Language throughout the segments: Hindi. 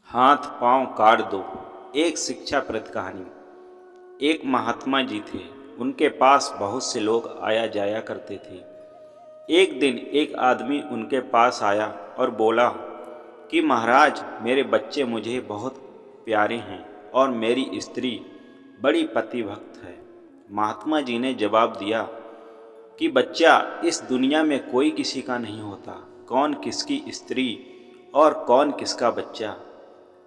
हाथ पांव काट दो। एक शिक्षाप्रद कहानी। एक महात्मा जी थे। उनके पास बहुत से लोग आया जाया करते थे। एक दिन एक आदमी उनके पास आया और बोला कि महाराज, मेरे बच्चे मुझे बहुत प्यारे हैं और मेरी स्त्री बड़ी पतिभक्त है। महात्मा जी ने जवाब दिया कि बच्चा, इस दुनिया में कोई किसी का नहीं होता, कौन किसकी स्त्री और कौन किसका बच्चा।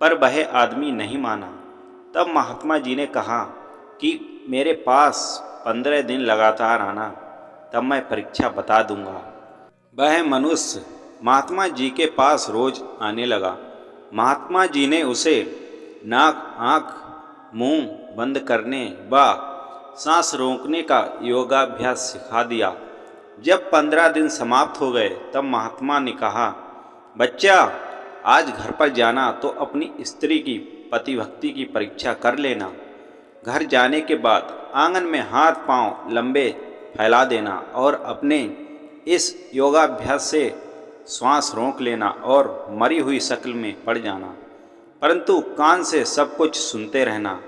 पर वह आदमी नहीं माना। तब महात्मा जी ने कहा कि मेरे पास 15 दिन लगातार आना, तब मैं परीक्षा बता दूंगा। वह मनुष्य महात्मा जी के पास रोज आने लगा। महात्मा जी ने उसे नाक, आँख, मुंह बंद करने व सांस रोकने का योगाभ्यास सिखा दिया। जब 15 दिन समाप्त हो गए तब महात्मा ने कहा, बच्चा, आज घर पर जाना तो अपनी स्त्री की पतिभक्ति की परीक्षा कर लेना। घर जाने के बाद आंगन में हाथ पांव लंबे फैला देना और अपने इस योगाभ्यास से श्वास रोक लेना और मरी हुई शक्ल में पड़ जाना, परंतु कान से सब कुछ सुनते रहना।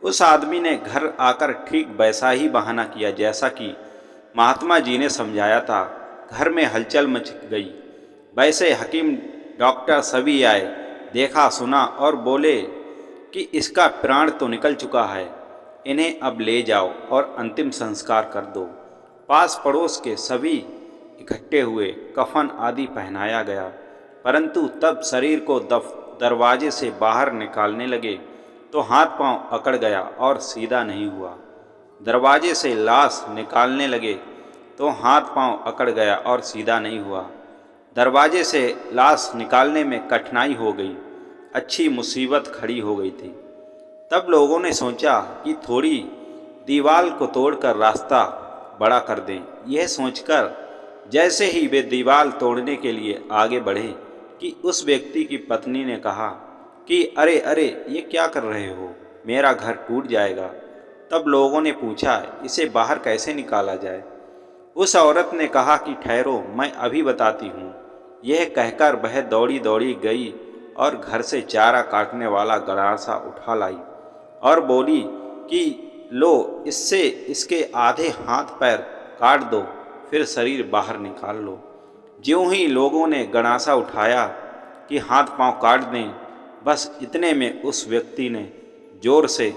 उस आदमी ने घर आकर ठीक वैसा ही बहाना किया जैसा कि महात्मा जी ने समझाया था। घर में हलचल मच गई। वैसे हकीम, डॉक्टर सभी आए, देखा सुना और बोले कि इसका प्राण तो निकल चुका है, इन्हें अब ले जाओ और अंतिम संस्कार कर दो। पास पड़ोस के सभी इकट्ठे हुए, कफन आदि पहनाया गया, परंतु तब शरीर को दरवाजे से बाहर निकालने लगे तो हाथ पांव अकड़ गया और सीधा नहीं हुआ। दरवाजे से लाश निकालने लगे तो हाथ पांव अकड़ गया और सीधा नहीं हुआ। दरवाजे से लाश निकालने में कठिनाई हो गई। अच्छी मुसीबत खड़ी हो गई थी। तब लोगों ने सोचा कि थोड़ी दीवार को तोड़कर रास्ता बड़ा कर दें। यह सोचकर जैसे ही वे दीवार तोड़ने के लिए आगे बढ़े कि उस व्यक्ति की पत्नी ने कहा कि अरे अरे, ये क्या कर रहे हो, मेरा घर टूट जाएगा। तब लोगों ने पूछा, इसे बाहर कैसे निकाला जाए। उस औरत ने कहा कि ठहरो, मैं अभी बताती हूँ। यह कहकर वह दौड़ी दौड़ी गई और घर से चारा काटने वाला गड़ासा उठा लाई और बोली कि लो, इससे इसके आधे हाथ पैर काट दो, फिर शरीर बाहर निकाल लो। ज्यों ही लोगों ने गड़ासा उठाया कि हाथ पांव काट दें, बस इतने में उस व्यक्ति ने जोर से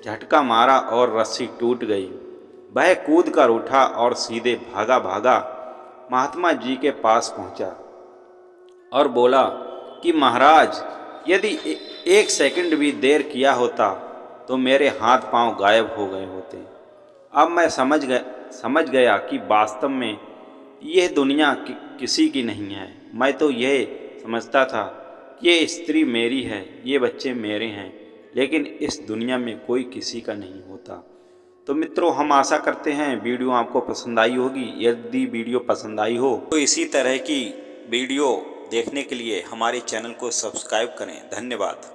झटका मारा और रस्सी टूट गई। वह कूद कर उठा और सीधे भागा भागा महात्मा जी के पास पहुंचा और बोला कि महाराज, यदि 1 सेकंड भी देर किया होता तो मेरे हाथ पांव गायब हो गए होते। अब मैं समझ गया कि वास्तव में यह दुनिया किसी की नहीं है। मैं तो यह समझता था कि ये स्त्री मेरी है, ये बच्चे मेरे हैं, लेकिन इस दुनिया में कोई किसी का नहीं होता। तो मित्रों, हम आशा करते हैं वीडियो आपको पसंद आई होगी। यदि वीडियो पसंद आई हो तो इसी तरह की वीडियो देखने के लिए हमारे चैनल को सब्सक्राइब करें। धन्यवाद।